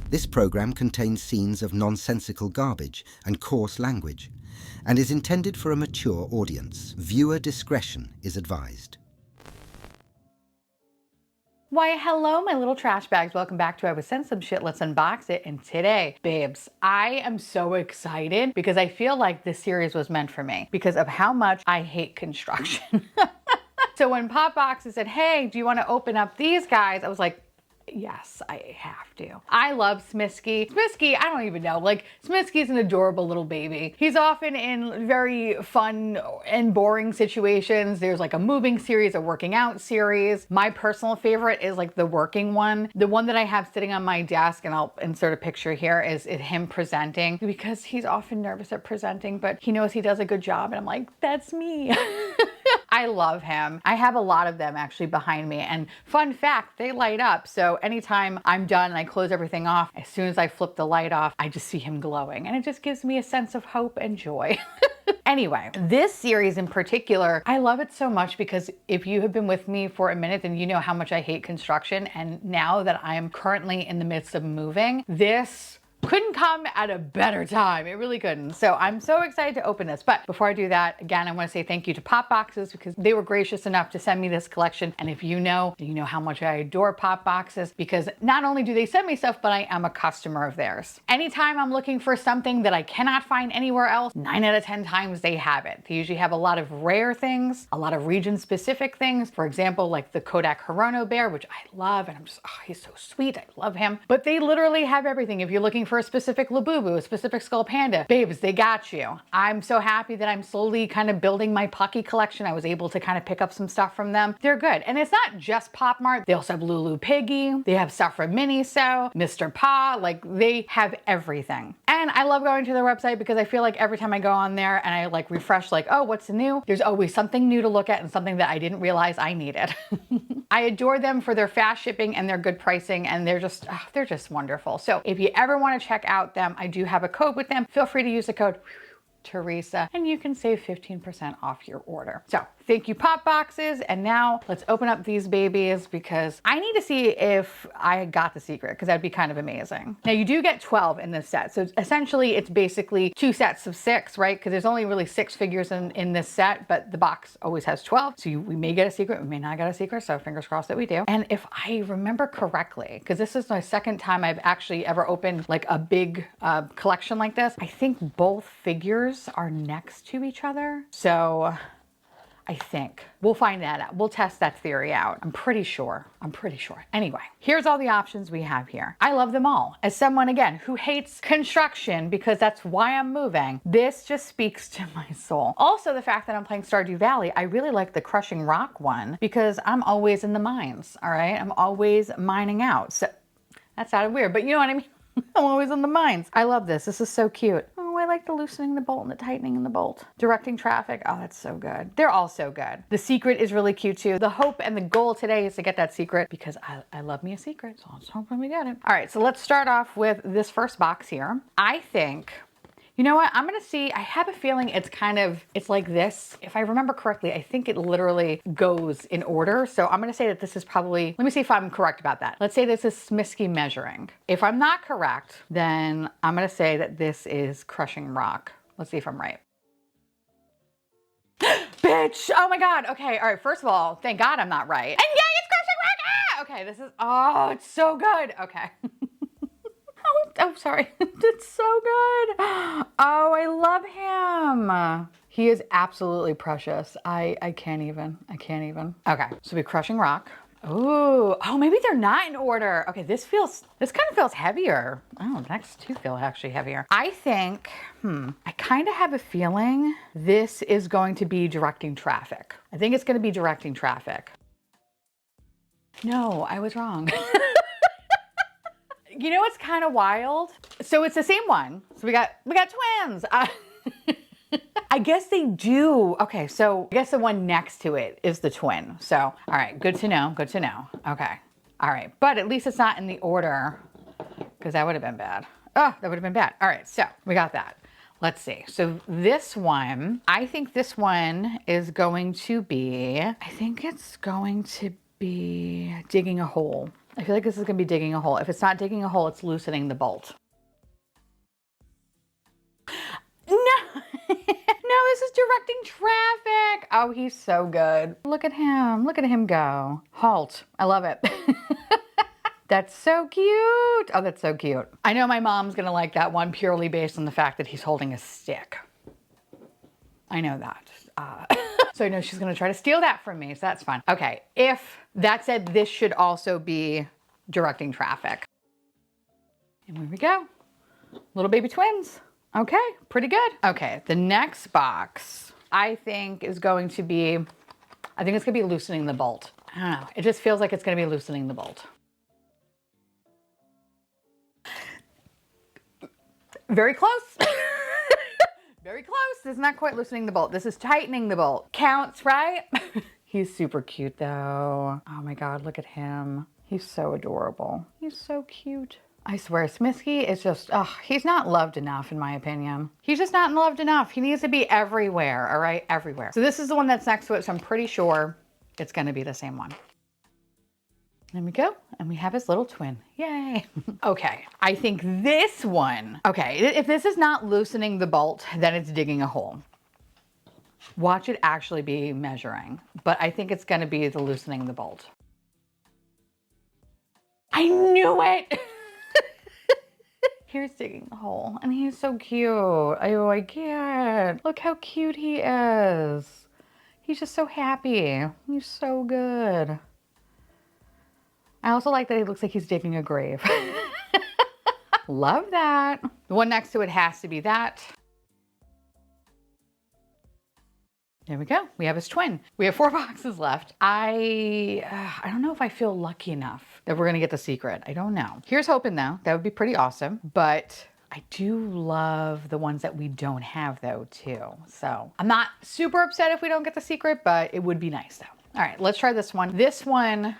This program contains scenes of nonsensical garbage and coarse language and is intended for a mature audience. Viewer discretion is advised. Why, hello, my little trash bags. Welcome back to I Was Sent Some Shit. Let's unbox it. And today, babes, I am so excited because I feel like this series was meant for me because of how much I hate construction. So when Popboxes said, hey, do you want to open up these guys? I was like, yes, I have to. I love SMISKI. SMISKI, I don't even know. Like, SMISKI's an adorable little baby. He's often in very fun and boring situations. There's like a moving series, a working out series. My personal favorite is like the working one. The one that I have sitting on my desk, and I'll insert a picture here, is him presenting because he's often nervous at presenting, but he knows he does a good job. And I'm like, that's me. I love him. I have a lot of them actually behind me, and fun fact, they light up. So anytime I'm done and I close everything off, as soon as I flip the light off, I just see him glowing, and it just gives me a sense of hope and joy. Anyway, this series in particular, I love it so much because if you have been with me for a minute, then you know how much I hate construction. And now that I am currently in the midst of moving, this couldn't come at a better time. It really couldn't. So I'm so excited to open this. But before I do that, again, I want to say thank you to Popboxes because they were gracious enough to send me this collection. And if you know how much I adore Popboxes because not only do they send me stuff, but I am a customer of theirs. Anytime I'm looking for something that I cannot find anywhere else, 9 out of 10 times they have it. They usually have a lot of rare things, a lot of region specific things. For example, like the Kodak Hirono bear, which I love. And I'm just, oh, he's so sweet. I love him. But they literally have everything. If you're looking for a specific Labubu, a specific Skull Panda, babes, they got you. I'm so happy that I'm slowly kind of building my Pucky collection. I was able to kind of pick up some stuff from them. They're good. And it's not just Pop Mart. They also have Lulu Piggy. They have stuff from Miniso, Mr. Pa. Like, they have everything. And I love going to their website because I feel like every time I go on there and I like refresh, like, oh, what's new? There's always something new to look at and something that I didn't realize I needed. I adore them for their fast shipping and their good pricing, and they're just wonderful. So if you ever want to check out them, I do have a code with them. Feel free to use the code Theresa and you can save 15% off your order. So thank you, Popboxes. And now let's open up these babies because I need to see if I got the secret because that'd be kind of amazing. Now you do get 12 in this set. So essentially it's basically 2 sets of 6, right? Because there's only really 6 figures in this set, but the box always has 12. So we may get a secret, we may not get a secret. So fingers crossed that we do. And if I remember correctly, because this is my second time I've actually ever opened like a big collection like this, I think both figures are next to each other. So I think we'll find that out. We'll test that theory out. I'm pretty sure. Anyway, here's all the options we have here. I love them all. As someone, again, who hates construction because that's why I'm moving, this just speaks to my soul. Also, the fact that I'm playing Stardew Valley, I really like the Crushing Rock one because I'm always in the mines, all right? I'm always mining out. So that sounded weird, but you know what I mean? I'm always in the mines. I love this. This is so cute. Oh, I like the loosening the bolt and the tightening in the bolt. Directing traffic. Oh, that's so good. They're all so good. The secret is really cute too. The hope and the goal today is to get that secret because I love me a secret. So let's hope we get it. All right, so let's start off with this first box here. I think, you know what? I'm gonna see, I have a feeling it's like this. If I remember correctly, I think it literally goes in order. So I'm gonna say that this is probably, let me see if I'm correct about that. Let's say this is SMISKI measuring. If I'm not correct, then I'm gonna say that this is Crushing Rock. Let's see if I'm right. Bitch, oh my God. Okay, all right, first of all, thank God I'm not right. And yay, it's Crushing Rock! Ah! Okay, this is, oh, it's so good. Okay. Oh, sorry. It's so good. Oh, I love him. He is absolutely precious. I can't even. Okay, so we're Crushing Rock. Ooh, oh, maybe they're not in order. Okay, this kind of feels heavier. Oh, the next two feel actually heavier. I think, I kind of have a feeling this is going to be Directing Traffic. I think it's going to be Directing Traffic. No, I was wrong. You know what's kind of wild? So it's the same one. So we got twins. I guess they do. Okay, so I guess the one next to it is the twin. So, all right, good to know. Okay, all right. But at least it's not in the order because that would have been bad. Oh, that would have been bad. All right, so we got that. Let's see. So this one, I think this one is going to be, Digging a Hole. I feel like this is gonna be digging a hole. If it's not digging a hole, it's loosening the bolt. No, no, this is directing traffic. Oh, he's so good. Look at him go. Halt, I love it. That's so cute. Oh, that's so cute. I know my mom's gonna like that one purely based on the fact that he's holding a stick. I know that. So I know she's gonna try to steal that from me, so that's fun. Okay, if that said, this should also be directing traffic. And here we go. Little baby twins. Okay, pretty good. Okay, the next box I think is going to be, I think it's gonna be loosening the bolt. I don't know, it just feels like it's gonna be loosening the bolt. Very close. Very close. This is not quite loosening the bolt. This is tightening the bolt. Counts, right? He's super cute though. Oh my God, look at him. He's so adorable. He's so cute. I swear, SMISKI is just, he's not loved enough in my opinion. He's just not loved enough. He needs to be everywhere, all right? Everywhere. So this is the one that's next to it, so I'm pretty sure it's gonna be the same one. There we go. And we have his little twin. Yay. Okay, I think this one, okay, if this is not loosening the bolt, then it's digging a hole. Watch it actually be measuring, but I think it's gonna be the loosening the bolt. I knew it. Here's digging the hole, and he's so cute. Oh, I can't. Look how cute he is. He's just so happy. He's so good. I also like that he looks like he's digging a grave. Love that. The one next to it has to be that. There we go. We have his twin. We have 4 boxes left. I don't know if I feel lucky enough that we're gonna get the secret. I don't know. Here's hoping though. That would be pretty awesome. But I do love the ones that we don't have though too. So I'm not super upset if we don't get the secret, but it would be nice though. All right, let's try this one. This one,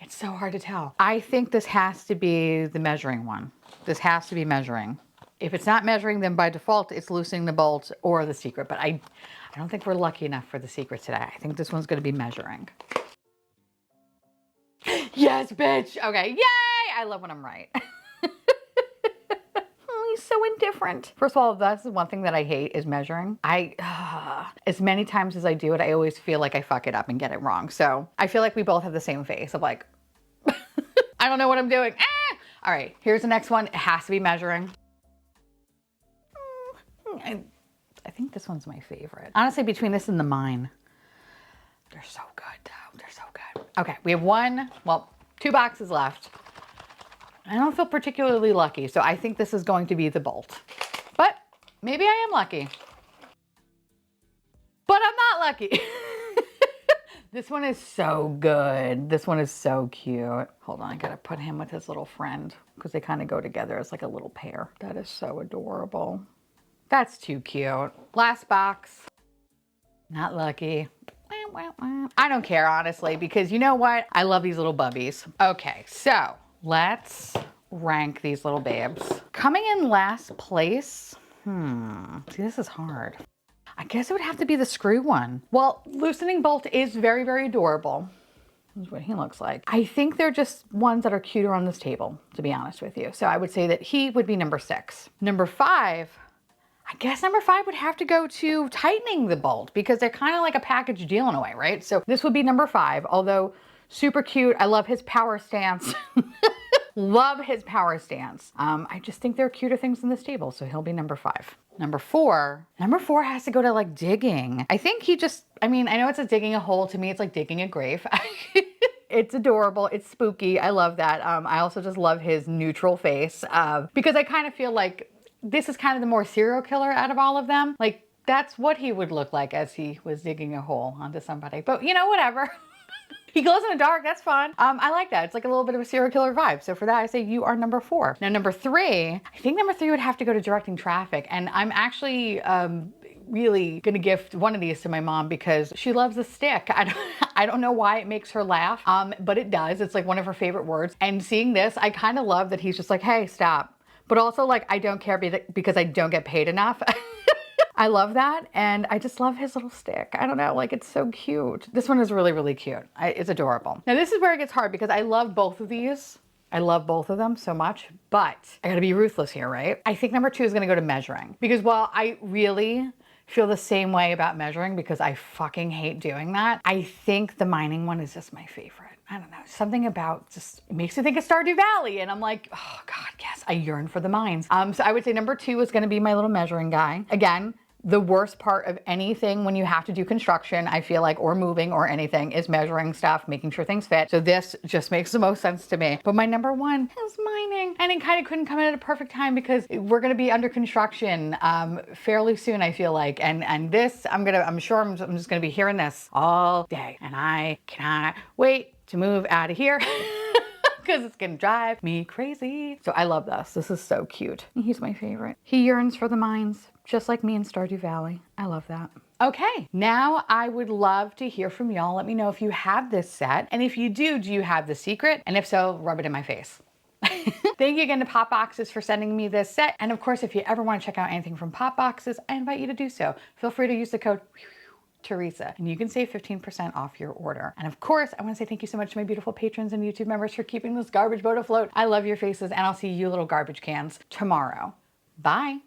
it's so hard to tell. I think this has to be the measuring one. This has to be measuring. If it's not measuring, then by default, it's loosening the bolt or the secret. But I don't think we're lucky enough for the secret today. I think this one's gonna be measuring. Yes, bitch. Okay, yay! I love when I'm right. Oh, he's so indifferent. First of all, that's the one thing that I hate is measuring. As many times as I do it, I always feel like I fuck it up and get it wrong. So I feel like we both have the same face of like, I don't know what I'm doing. Ah! All right, here's the next one. It has to be measuring. I think this one's my favorite. Honestly, between this and the mine, they're so good though. They're so good. Okay, we have 2 boxes left. I don't feel particularly lucky, so I think this is going to be the bolt. But maybe I am lucky. But I'm not lucky. This one is so good. This one is so cute. Hold on, I gotta put him with his little friend because they kind of go together as like a little pair. That is so adorable. That's too cute. Last box. Not lucky. I don't care, honestly, because you know what? I love these little bubbies. Okay, so let's rank these little babes. Coming in last place, see, this is hard. I guess it would have to be the screw one. Well, loosening bolt is very, very adorable. This is what he looks like. I think they're just ones that are cuter on this table, to be honest with you. So I would say that he would be number 6. Number 5, I guess number 5 would have to go to tightening the bolt because they're kind of like a package deal in a way, right? So this would be number 5, although super cute. I love his power stance. Love his power stance. I just think there are cuter things in this table, so he'll be number 5. Number 4 has to go to like digging. I think he just, I mean, I know it's a digging a hole. To me, it's like digging a grave. It's adorable. It's spooky. I love that. I also just love his neutral face because I kind of feel like this is kind of the more serial killer out of all of them. Like that's what he would look like as he was digging a hole onto somebody. But you know, whatever. He glows in the dark, that's fun. I like that. It's like a little bit of a serial killer vibe. So for that, I say you are number 4. Now number 3, I think number 3 would have to go to directing traffic. And I'm actually really gonna gift one of these to my mom because she loves a stick. I don't know why it makes her laugh, but it does. It's like one of her favorite words. And seeing this, I kind of love that he's just like, hey, stop. But also like, I don't care because I don't get paid enough. I love that. And I just love his little stick. I don't know, like it's so cute. This one is really, really cute. It's adorable. Now this is where it gets hard because I love both of these. I love both of them so much, but I gotta be ruthless here, right? I think number 2 is gonna go to measuring because while I really feel the same way about measuring because I fucking hate doing that, I think the mining one is just my favorite. I don't know, something about just, it makes me think of Stardew Valley and I'm like, oh God, yes, I yearn for the mines. So I would say number 2 is gonna be my little measuring guy. Again, the worst part of anything when you have to do construction, I feel like, or moving or anything, is measuring stuff, making sure things fit. So this just makes the most sense to me. But my number 1 is mining. And it kind of couldn't come in at a perfect time because we're gonna be under construction fairly soon, I feel like. And this, I'm sure I'm just gonna be hearing this all day. And I cannot wait to move out of here. Because it's gonna drive me crazy. So I love this. This is so cute. He's my favorite. He yearns for the mines, just like me in Stardew Valley. I love that. Okay, now I would love to hear from y'all. Let me know if you have this set. And if you do you have the secret? And if so, rub it in my face. Thank you again to Popboxes for sending me this set. And of course, if you ever want to check out anything from Popboxes, I invite you to do so. Feel free to use the code Theresa, and you can save 15% off your order. And of course, I want to say thank you so much to my beautiful patrons and YouTube members for keeping this garbage boat afloat. I love your faces, and I'll see you little garbage cans tomorrow. Bye.